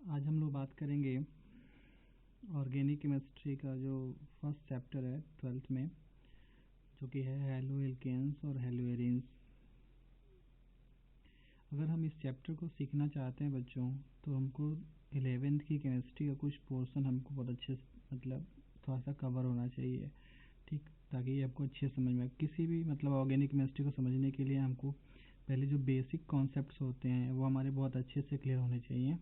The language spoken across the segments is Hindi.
आज हम लोग बात करेंगे ऑर्गेनिक केमिस्ट्री का जो फर्स्ट चैप्टर है 12th में, जो कि है हैलो एल्केन्स और हैलो एरीन्स। अगर हम इस चैप्टर को सीखना चाहते हैं बच्चों, तो हमको 11th की केमिस्ट्री का कुछ पोर्शन हमको बहुत अच्छे मतलब थोड़ा सा कवर होना चाहिए, ठीक, ताकि ये आपको अच्छे समझ में। किसी भी मतलब ऑर्गेनिक केमिस्ट्री को समझने के लिए हमको पहले जो बेसिक कॉन्सेप्ट्स होते हैं वो हमारे बहुत अच्छे से क्लियर होने चाहिए,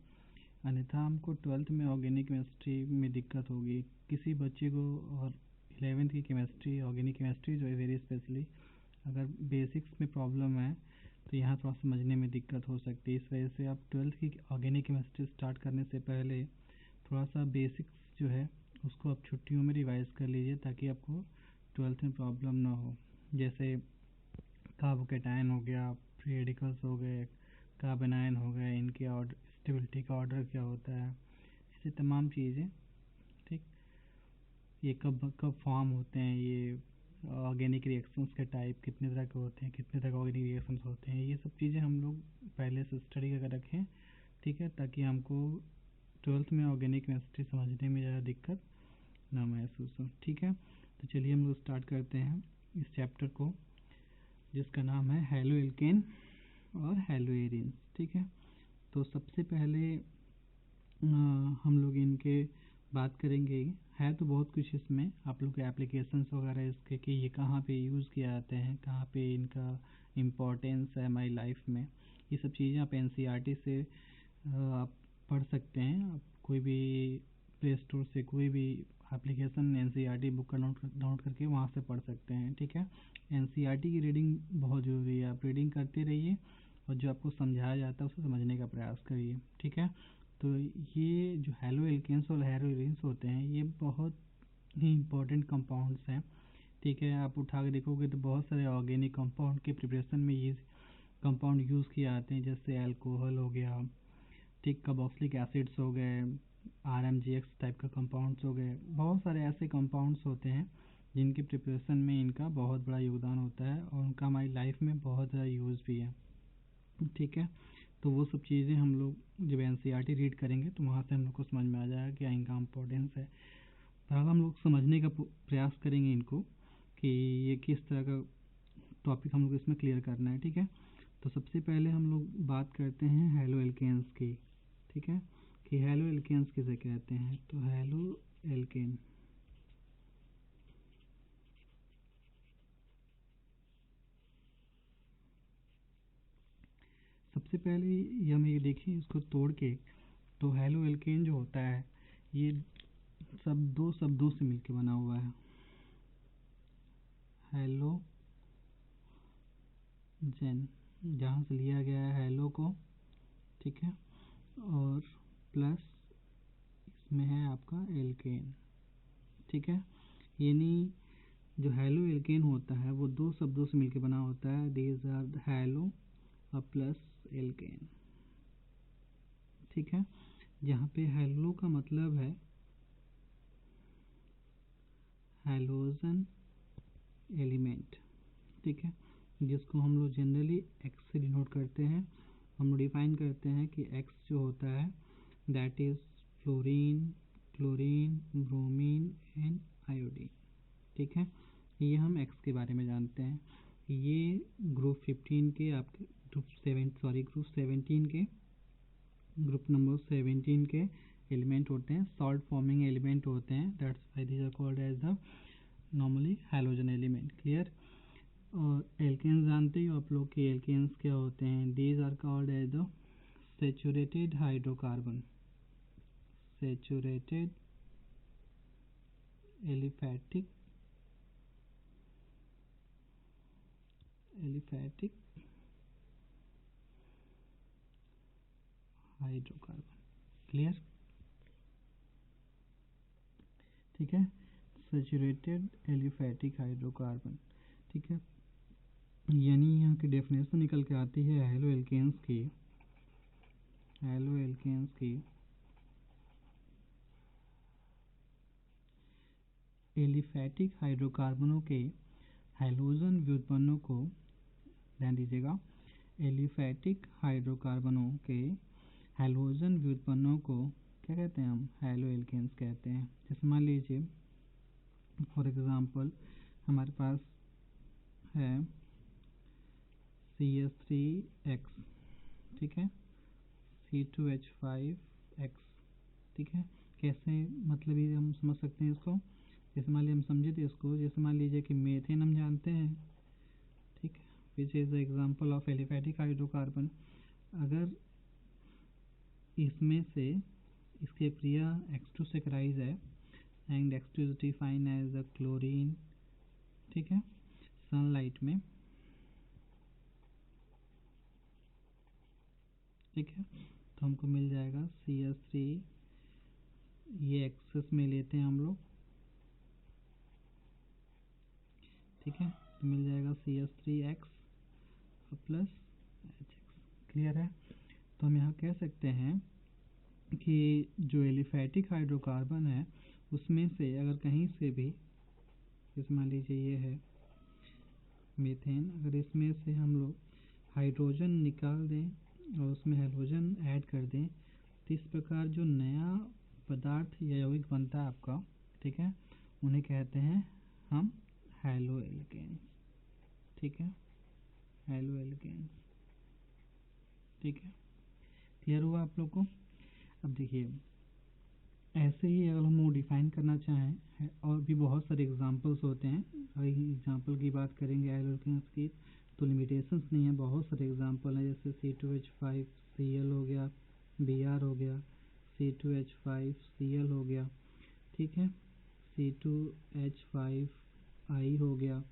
अन्यथा हमको 12th में ऑर्गेनिक केमिस्ट्री में दिक्कत होगी। किसी बच्चे को और 11th की केमिस्ट्री, ऑर्गेनिक केमिस्ट्री जो है वेरी स्पेशली, अगर बेसिक्स में प्रॉब्लम है तो यहाँ थोड़ा समझने में दिक्कत हो सकती है। इस वजह से आप 12th की ऑर्गेनिक केमिस्ट्री स्टार्ट करने से पहले थोड़ा सा बेसिक्स जो है उसको आप छुट्टियों में रिवाइज कर लीजिए, ताकि आपको 12th में प्रॉब्लम ना हो। जैसे कार्बोकेटायन हो गया, फ्री रेडिकल्स हो गए, कार्बेनायन हो गए, इनके ऑर्डर, स्टेबिलिटी का ऑर्डर क्या होता है, ऐसे तमाम चीज़ें, ठीक। ये कब कब फॉर्म होते हैं, ये ऑर्गेनिक रिएक्शंस के टाइप कितने तरह के होते हैं, कितने तरह के ऑर्गेनिक रिएक्शंस होते हैं, ये सब चीज़ें हम लोग पहले से स्टडी करके रखें, ठीक है, ताकि हमको 12th में ऑर्गेनिक केमिस्ट्री समझने में ज़्यादा दिक्कत ना महसूस हो, ठीक है। तो चलिए हम लोग स्टार्ट करते हैं इस चैप्टर को, जिसका नाम है हैलो एल्केन और हैलो एरीन्स, ठीक है। तो सबसे पहले हम लोग इनके बात करेंगे। है तो बहुत कुछ इसमें, आप लोग के एप्लीकेशंस वगैरह इसके कि ये कहाँ पे यूज़ किया जाते हैं, कहाँ पे इनका इम्पोर्टेंस है हमारी लाइफ में, ये सब चीज़ें आप एनसीईआरटी से आप पढ़ सकते हैं। आप कोई भी प्ले स्टोर से कोई भी एप्लीकेशन एनसीईआरटी बुक का डाउनलोड करके वहाँ से पढ़ सकते हैं, ठीक है। एनसीईआरटी की रीडिंग बहुत ज़रूरी है, आप रीडिंग करते रहिए और जो आपको समझाया जाता है उसे समझने का प्रयास करिए, ठीक है। तो ये जो हैलो एल्केन्स और हैलो एरीन्स होते हैं, ये बहुत ही इम्पोर्टेंट कंपाउंड्स हैं, ठीक है। आप उठा के देखोगे तो बहुत सारे ऑर्गेनिक कंपाउंड के प्रिपरेशन में ये कंपाउंड यूज़ किए जाते हैं, जैसे अल्कोहल हो गया, ठीक, कार्बोक्सिलिक एसिड्स हो गए, आरएमजीएक्स टाइप का कंपाउंड्स हो गए। बहुत सारे ऐसे कंपाउंड्स होते हैं जिनके प्रिपरेशन में इनका बहुत बड़ा योगदान होता है और उनका हमारी लाइफ में बहुत ज़्यादा यूज़ भी है, ठीक है। तो वो सब चीज़ें हम लोग जब एनसीईआरटी रीड करेंगे तो वहाँ से हम लोग को समझ में आ जाएगा कि इनका इम्पोर्टेंस है। फिलहाल हम लोग समझने का प्रयास करेंगे इनको कि ये किस तरह का टॉपिक हम लोग इसमें क्लियर करना है, ठीक है। तो सबसे पहले हम लोग बात करते हैं हैलो एल्केन्स की, ठीक है, कि हैलो एल्केन्स किसे कहते हैं। तो हैलो एल्केन, सबसे पहले ये हम ये देखिए इसको तोड़ के, तो हैलो एल्केन जो होता है ये सब दो शब्दों से मिलकर बना हुआ है। हेलो जेन, जहाँ से लिया गया है हेलो को, ठीक है, और प्लस इसमें है आपका एल्केन, ठीक है। यानी जो हैलो एल्केन होता है वो दो शब्दों से मिलकर बना होता है, दीज आर हैलो और प्लस एल्केन, ठीक है। जहाँ पे हैलो का मतलब है हैलोजन एलिमेंट, ठीक है, जिसको हम लोग जनरली एक्स से डिनोट करते हैं। हम लोग डिफाइन करते हैं कि एक्स जो होता है that is fluorine, chlorine, bromine and iodine, ठीक है। ये हम एक्स के बारे में जानते हैं। ये ग्रुप 15 के आपके ग्रुप 17 के, ग्रुप नंबर 17 के एलिमेंट होते हैं, सॉल्ट फॉर्मिंग एलिमेंट होते हैं, that's why these are called as the normally halogen element, clear. और एल्केन्स जानते हो आप लोग कि एल्केन्स क्या होते हैं, these are called as the saturated hydrocarbon, saturated aliphatic hydrocarbon, clear, ठीक है, सैचुरेटेड एलिफैटिक हाइड्रोकार्बन, ठीक है। यानी यहाँ की डेफिनेशन निकल के आती है हैलो एल्केन्स की, हैलो एल्केन्स की एलिफैटिक हाइड्रोकार्बनों के हैलोजन व्युत्पन्नों को, ध्यान दीजिएगा, एलिफैटिक हाइड्रोकार्बनों के हैलोजन व्युत्पन्नों को क्या कहते हैं, हम हैलो एल्केन्स कहते हैं। जैसे मान लीजिए फॉर एग्जांपल हमारे पास है CH3X, ठीक है, C2H5X, ठीक है। कैसे, मतलब ये हम समझ सकते हैं इसको, जैसे मान लीजिए हम समझे थे इसको, जैसे मान लीजिए कि मीथेन हम जानते हैं, ठीक है, which is the example of aliphatic hydrocarbon. अगर इसमें से इसके प्रिया X2 सेक्राइज है and X2 is defined as the chlorine, ठीक है, सनलाइट में, ठीक है, तो हमको मिल जाएगा CH3, ये एक्सेस में लेते हैं हम लोग, ठीक है, तो मिल जाएगा CH3X प्लस HX। क्लियर है। तो हम यहाँ कह सकते हैं कि जो एलिफैटिक हाइड्रोकार्बन है उसमें से अगर कहीं से भी, जैसे मान लीजिए ये है मीथेन, अगर इसमें से हम लोग हाइड्रोजन निकाल दें और उसमें हाइड्रोजन ऐड कर दें, तो इस प्रकार जो नया पदार्थ या यौगिक बनता है आपका, ठीक है, उन्हें कहते हैं हम हैलो एल्केन्स, ठीक है, हैलो एल्केन्स, ठीक है। क्लियर हुआ आप लोग को। अब देखिए ऐसे ही अगर हम वो डिफाइन करना चाहें, और भी बहुत सारे एग्जांपल्स होते हैं, अगर एग्जांपल की बात करेंगे हैलो एल्केन्स की तो लिमिटेशंस नहीं है, बहुत सारे एग्जांपल हैं, जैसे C2H5Cl हो गया, Br हो गया, C2H5Cl हो गया, ठीक है, C2H5I हो गया,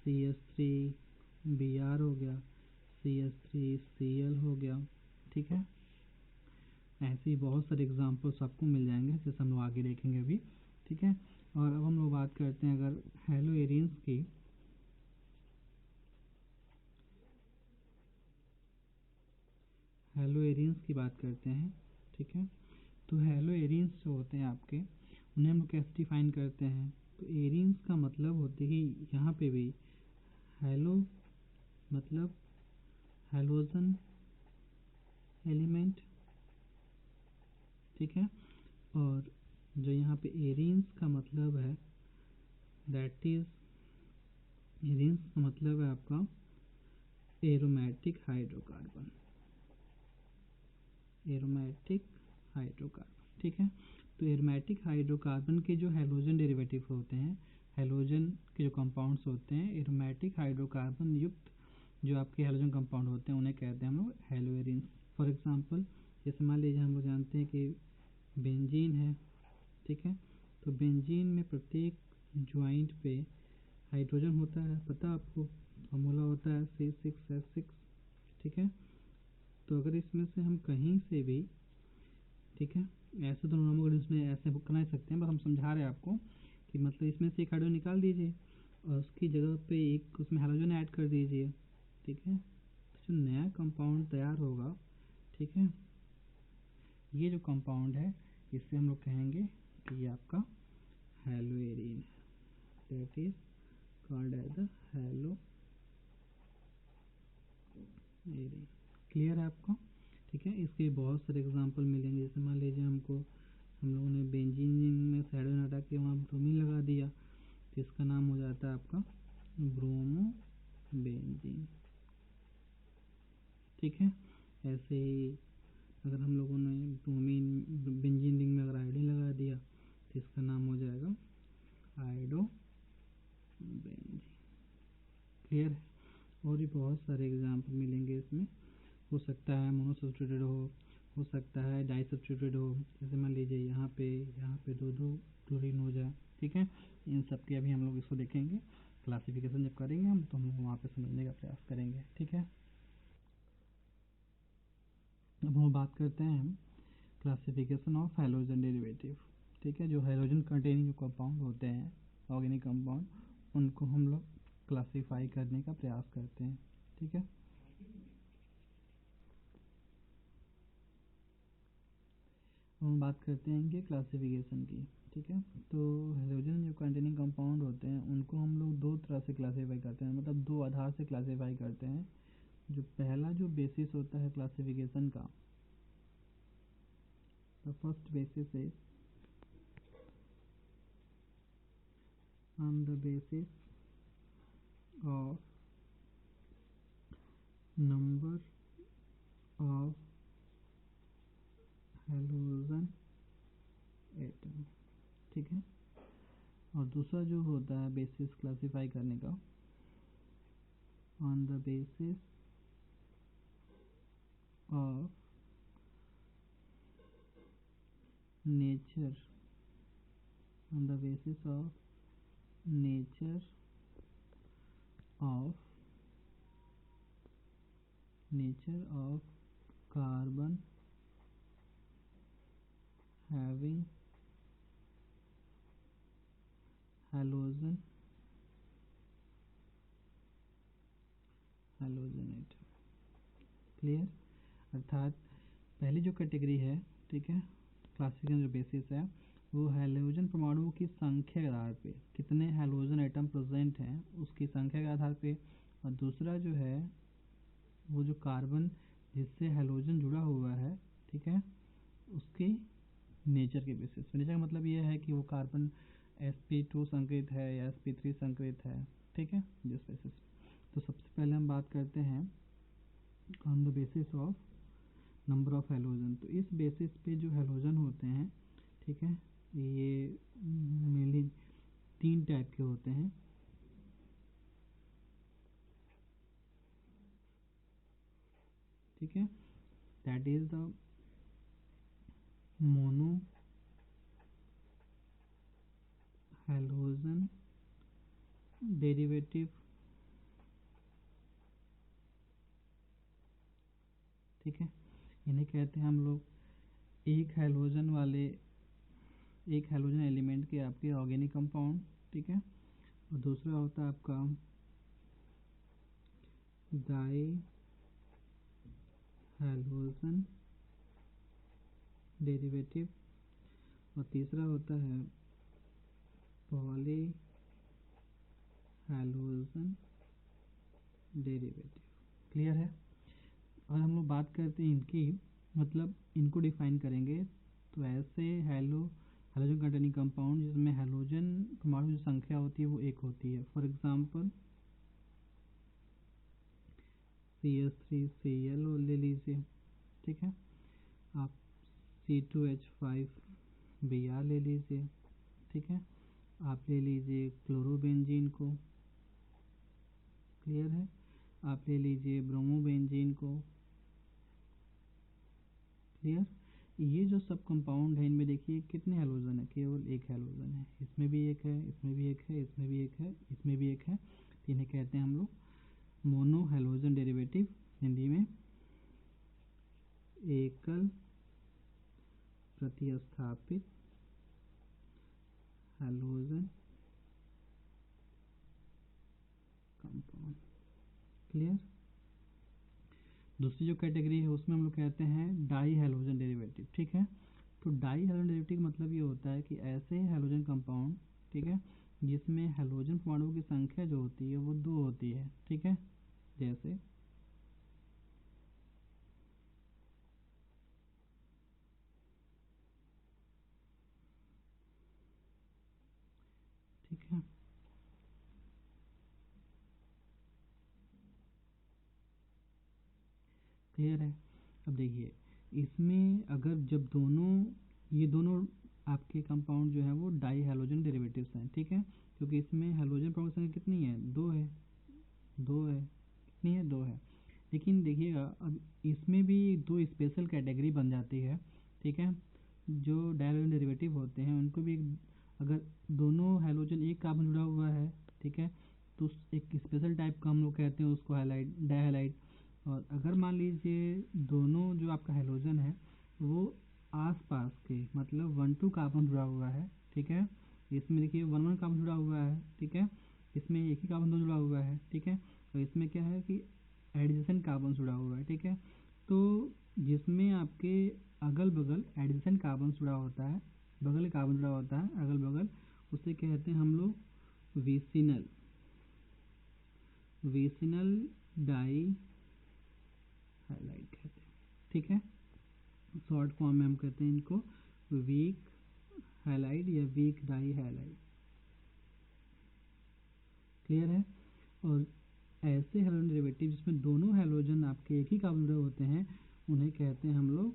CH3Br हो गया, CH3Cl हो गया, ठीक है। ऐसे ही बहुत सारे एग्जांपल्स आपको मिल जाएंगे, जैसे हम लोग आगे देखेंगे अभी, ठीक है। और अब हम लोग बात करते हैं अगर हैलो एरिन्स की, हैलो एरिन्स की बात करते हैं, ठीक है। तो हैलो एरिन्स जो होते हैं आपके, उन्हें हम लोग कैसे डिफाइन करते हैं, तो एरिन्स का मतलब होते ही यहाँ पे भी हैलो मतलब हैलोजन एलिमेंट, ठीक है, और जो यहाँ पे एरिन्स का मतलब है, दैट इज एरिन्स का मतलब है आपका एरोमेटिक हाइड्रोकार्बन, एरोमेटिक हाइड्रोकार्बन, ठीक है। तो एरोमेटिक हाइड्रोकार्बन के जो हैलोजन डेरिवेटिव होते हैं, हैलोजन के जो कंपाउंड्स होते हैं, एरोमेटिक हाइड्रोकार्बन युक्त जो आपके हैलोजन कंपाउंड होते हैं, उन्हें कहते हैं हम लोग हैलो एरिन्स। फॉर एग्जांपल जैसे मान लीजिए हम लोग जानते हैं कि बेंजीन है, ठीक है, तो बेंजीन में प्रत्येक ज्वाइंट पे हाइड्रोजन होता है, पता आपको, फॉर्मूला होता है C6H6, ठीक है। तो अगर इसमें से हम कहीं से भी, ठीक है, ऐसे तो हम लोग इसमें ऐसे बुक बना सकते हैं, बस हम समझा रहे हैं आपको कि मतलब इसमें से एक हाइड्रोजन निकाल दीजिए और उसकी जगह पे एक उसमें हाइड्रोजन ऐड कर दीजिए, ठीक है, तो जो नया कंपाउंड तैयार होगा, ठीक है, ये जो कंपाउंड है इससे हम लोग कहेंगे कि ये आपका haloarene, that is called as the haloarene. Clear है आपको, ठीक है। इसके बहुत सारे एग्जांपल मिलेंगे, जैसे मान लीजिए हम लोगों ने बेंजीन में हाइड्रोजन हटा के वहाँ ब्रोमीन लगा दिया, तो इसका नाम हो जाता है आपका ब्रोमो बेंजीन, ठीक है। ऐसे ही अगर हम लोगों ने ब्रोमीन बेंजीन रिंग में अगर आयोडीन लगा दिया तो इसका नाम हो जाएगा आयोडो बेंजीन। क्लियर है। और भी बहुत सारे एग्जांपल मिलेंगे इसमें, हो सकता है मोनोसब्स्टिट्यूटेड हो सकता है डाई सब्स्टिट्यूटेड हो, जैसे मान लीजिए यहाँ पे दो दो क्लोरीन हो जाए, ठीक है। इन सब के अभी हम लोग इसको देखेंगे, क्लासिफिकेशन जब करेंगे हम तो हम लोग वहाँ पे समझने का प्रयास करेंगे, ठीक है। अब हम बात करते हैं हम क्लासिफिकेशन ऑफ हैलोजन डेरिवेटिव, ठीक है। जो हैलोजन कंटेनिंग जो कंपाउंड होते हैं, ऑर्गेनिक कंपाउंड, उनको हम लोग क्लासीफाई करने का प्रयास करते हैं, ठीक है। हम बात करते हैं कि क्लासिफिकेशन की, ठीक है। तो हैलोजन जो कंटेनिंग कंपाउंड होते हैं उनको हम लोग दो तरह से क्लासीफाई करते हैं, मतलब दो आधार से क्लासीफाई करते हैं। जो पहला जो बेसिस होता है क्लासिफिकेशन का, The first basis is on the basis of number of halogen atom, ठीक है। और दूसरा जो होता है बेसिस क्लासिफाई करने का, on the basis of nature, on the basis of nature of carbon having halogen atom, clear. अर्थात पहली जो कैटेगरी है, ठीक है, क्लासिफिकेशन जो बेसिस है वो हैलोजन परमाणुओं की संख्या के आधार पे, कितने हैलोजन एटम प्रेजेंट हैं उसकी संख्या के आधार पे, और दूसरा जो है वो जो कार्बन जिससे हैलोजन जुड़ा हुआ है, ठीक है, उसकी नेचर के बेसिस पे। नेचर का मतलब ये है कि वो कार्बन sp2 संकेत है या sp3 संकेत है, ठीक है, जिस बेसिस पे। तो सबसे पहले हम बात करते हैं on the basis of number of halogen. तो इस बेसिस पे जो हैलोजन होते हैं, ठीक है, ये मेनली 3 टाइप के होते हैं, ठीक है। That is the mono halogen derivative, ठीक है, इन्हें कहते हैं हम लोग एक हैलोजन एलिमेंट के आपके ऑर्गेनिक कंपाउंड, ठीक है। और दूसरा होता है आपका डाई हैलोजन डेरिवेटिव, और तीसरा होता है पॉली हैलोजन डेरिवेटिव, क्लियर है। और हम लोग बात करते हैं इनकी, मतलब इनको डिफाइन करेंगे, तो ऐसे हैलोजन कंटेनिंग कंपाउंड जिसमें हैलोजन परमाणु की संख्या होती है वो 1 होती है। फॉर एग्जांपल CH3Cl ले लीजिए, ठीक है, आप C2H5Br ले लीजिए, ठीक है, आप ले लीजिए क्लोरोबेंजीन को, क्लियर है, आप ले लीजिए ब्रोमोबेंजीन को, क्लियर। ये जो सब कंपाउंड है इनमें देखिए कितने हैलोजन है, केवल 1 हैलोजन है, इसमें भी 1 है, इसमें भी 1 है, इसमें भी 1 है, इसमें भी 1 है। तो इन्हें कहते हैं हम लोग मोनो हैलोजन डेरिवेटिव, हिंदी में एकल प्रतिस्थापित हैलोजन कंपाउंड, क्लियर। दूसरी जो कैटेगरी है उसमें हम लोग कहते हैं डाई हैलोजन डेरिवेटिव, ठीक है। तो डाई हैलोजन डेरिवेटिव मतलब ये होता है कि ऐसे हैलोजन कंपाउंड, ठीक है, जिसमें हैलोजन परमाणुओं की संख्या जो होती है वो 2 होती है, ठीक है, जैसे ठीक है, क्लियर है। अब देखिए इसमें अगर जब ये दोनों आपके कंपाउंड जो है वो डाई हैलोजन डेरिवेटिव्स हैं, ठीक है, क्योंकि इसमें हैलोजन परमाणु संख्या कितनी है, 2 है, 2 है, कितनी है, 2 है। लेकिन देखिएगा अब इसमें भी 2 स्पेशल कैटेगरी बन जाती है, ठीक है। जो डाई हैलोजन डेरिवेटिव होते हैं उनको भी अगर दोनों हैलोजन एक कार्बन जुड़ा हुआ है, ठीक है, तो एक स्पेशल टाइप का हम लोग कहते हैं उसको हैलाइड, डाइहैलाइड। और अगर मान लीजिए दोनों जो आपका हैलोजन है वो आसपास के मतलब 1-2 कार्बन जुड़ा हुआ है, ठीक है, इसमें देखिए 1-1 कार्बन जुड़ा हुआ है, ठीक है, इसमें एक ही कार्बन 2 जुड़ा हुआ है, ठीक है, और इसमें क्या है कि एडजेसेंट कार्बन जुड़ा हुआ है, ठीक है। तो जिसमें आपके अगल बगल एडजेसेंट कार्बन जुड़ा होता है, बगल कार्बन जुड़ा होता है अगल बगल, उसे कहते हैं हम लोग विसिनल डाई हैलाइड कहते हैं, ठीक है। शॉर्ट फॉर्म में हम कहते हैं इनको वीक हैलाइड या वीक डाई हैलाइड। क्लियर है। और ऐसे हैलोजन डेरिवेटिव जिसमें दोनों हैलोजन आपके एक ही कार्बन जुड़े होते हैं उन्हें कहते हैं हम लोग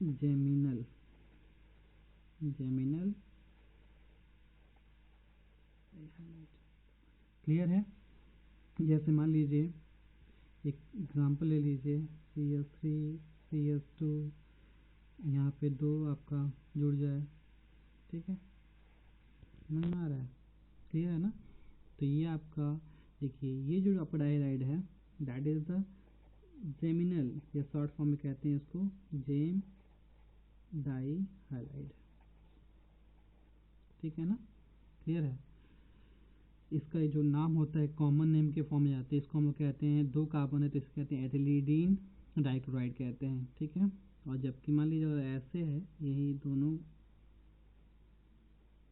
जेमिनल। जेमिनल। क्लियर है। जैसे मान लीजिए एक एग्जांपल ले लीजिए CH3 CH2, यहाँ पे 2 आपका जुड़ जाए, ठीक है, समझ में आ रहा है, क्लियर है ना। तो ये आपका देखिए ये जो आपका डाइहाइड है दैट इज द जेमिनल, या शॉर्ट फॉर्म में कहते हैं इसको जेम डाइहाइड, ठीक है ना, क्लियर है। इसका जो नाम होता है कॉमन नेम के फॉर्म में आते हैं, इसको हम लोग कहते हैं 2 कार्बन है तो इसको कहते हैं एथिलीडीन डाइक्लोराइड कहते हैं, ठीक है। और जबकि मान लीजिए अगर ऐसे है यही दोनों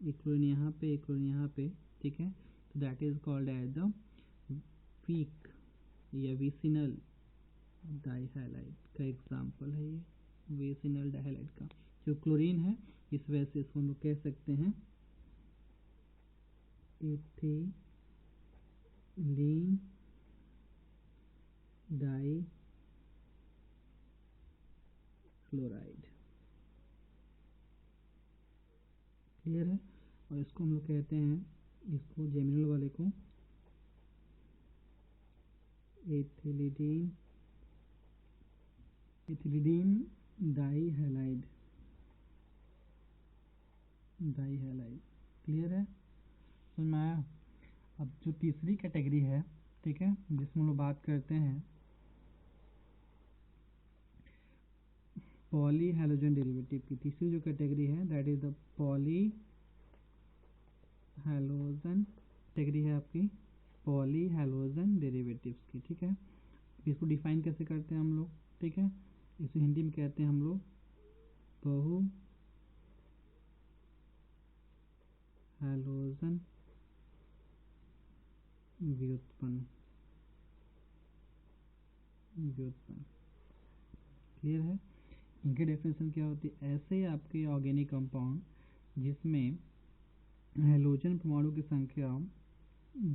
एक क्लोरीन यहाँ पे एक क्लोरीन यहाँ पे, ठीक है, तो that is called as the vic या विसिनल डाइहैलाइड का एग्जांपल है ये, विसिनल डाइहैलाइड का जो क्लोरीन है, इस वजह से इसको हम लोग कह सकते हैं एथिलीन डाई क्लोराइड। क्लियर है। और इसको हम लोग कहते हैं, इसको जेमिनल वाले को एथिलीडीन डाइहैलाइड। डाइहैलाइड। क्लियर है, समझ में आया। अब जो तीसरी कैटेगरी है, ठीक है, जिसमें हम लोग बात करते हैं पॉली हैलोजन डेरिवेटिव की, तीसरी जो कैटेगरी है that is the poly halogen category है आपकी पॉली हैलोजन डेरिवेटिव्स की, ठीक है। इसको डिफाइन कैसे करते हैं हम लोग, ठीक है, इसे हिंदी में कहते हैं हम लोग बहु हैलोजन व्युत्पन्न। क्लियर है। इनकी डेफिनेशन क्या होती है, ऐसे आपके ऑर्गेनिक कंपाउंड जिसमें हैलोजन परमाणु की संख्या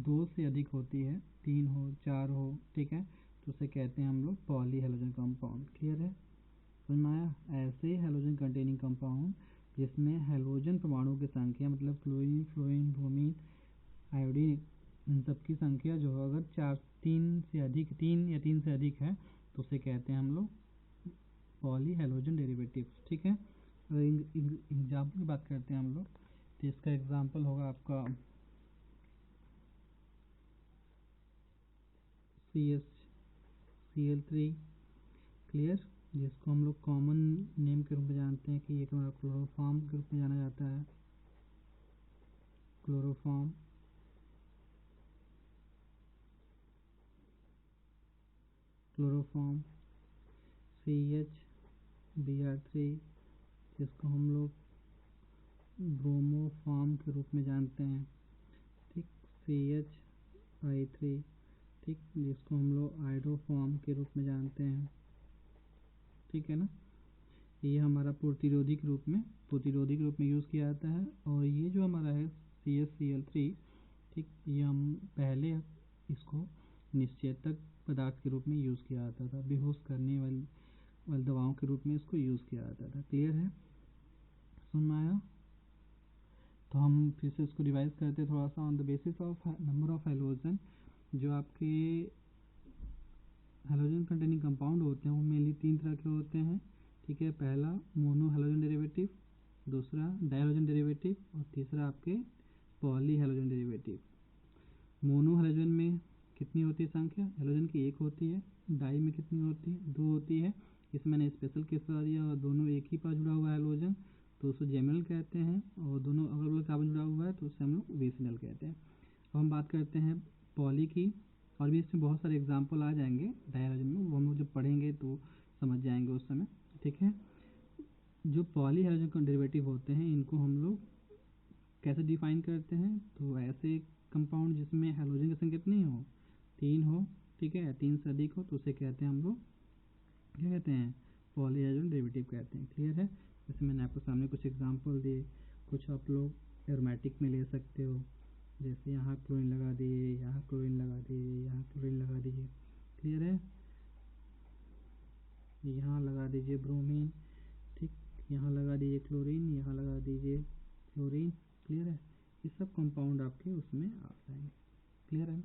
2 से अधिक होती है, 3 हो 4 हो, ठीक है, तो उसे कहते हैं हम लोग पॉली हैलोजन कंपाउंड। क्लियर है, समझ में आया। ऐसे हैलोजन कंटेनिंग कंपाउंड जिसमें हैलोजन परमाणु की संख्या मतलब क्लोरीन फ्लोरीन ब्रोमीन आयोडीन इन सब की संख्या जो है अगर 3 या 3 से अधिक है तो उसे कहते हैं हम लोग पॉली हैलोजन डेरिवेटिव्स, ठीक है। अगर एग्जाम्पल की बात करते हैं हम लोग तो इसका एग्जाम्पल होगा आपका CH3, क्लियर, जिसको हम लोग कॉमन नेम के रूप में जानते हैं कि ये हमारा क्लोरोफॉर्म के रूप में जाना जाता है, क्लोरोफॉर्म। क्लोरोफॉर्म CH Br3, जिसको हम लोग ब्रोमोफॉर्म के रूप में जानते हैं, ठीक, CHI3, ठीक, जिसको हम लोग आयोडोफॉर्म के रूप में जानते हैं, ठीक है ना। ये हमारा प्रतिरोधी के रूप में यूज़ किया जाता है। और ये जो हमारा है CHCl3, ठीक, ये हम पहले इसको निश्चेतक पदार्थ के रूप में यूज़ किया जाता था, बेहोश करने वाली दवाओं के रूप में इसको यूज़ किया जाता था। क्लियर है, समझ में आया। तो हम फिर से इसको रिवाइज करते हैं थोड़ा सा। On the basis of number of halogen, जो आपके हैलोजन कंटेनिंग कंपाउंड होते हैं वो मेनली 3 तरह के होते हैं, ठीक है। पहला मोनो हैलोजन डेरिवेटिव, दूसरा डायहालोजन डेरिवेटिव और तीसरा आपके poly halogen derivative. Mono halogen में कितनी होती है संख्या, हैलोजन की 1 होती है, डाई में कितनी होती है, 2 होती है। इसमें मैंने स्पेशल केस बता दिया, और दोनों एक ही पास जुड़ा हुआ है हैलोजन तो उसे जेमिनल कहते हैं, और दोनों अलग अलग कार्बन जुड़ा हुआ है तो उसे हम लोग विसिनल कहते हैं। अब हम बात करते हैं पॉली की, और भी इसमें बहुत सारे एग्जाम्पल आ जाएंगे डायहालोजन में, वो हम लोग जब पढ़ेंगे तो समझ जाएंगे उस समय, ठीक है। जो पॉली हैलोजन डेरिवेटिव होते हैं इनको हम लोग कैसे डिफाइन करते हैं, तो ऐसे कंपाउंड जिसमें हैलोजन की संख्या कितनी हो, 3 हो, ठीक है, 3 से अधिक हो तो उसे कहते हैं हम लोग क्या कहते हैं, पॉलीहाइड्रोजन डेरिवेटिव कहते हैं। क्लियर है। जैसे मैंने आपको सामने कुछ एग्जांपल दिए, कुछ आप लोग एरोमेटिक में ले सकते हो। जैसे यहाँ क्लोरीन लगा दिए, यहाँ क्लोरीन लगा दिए, यहाँ क्लोरीन लगा दीजिए। क्लियर है। यहाँ लगा दीजिए ब्रोमीन, ठीक, यहाँ लगा दीजिए क्लोरीन, यहाँ लगा दीजिए क्लोरीन। क्लियर है। ये सब कंपाउंड आपके उसमें आ जाएंगे। क्लियर है।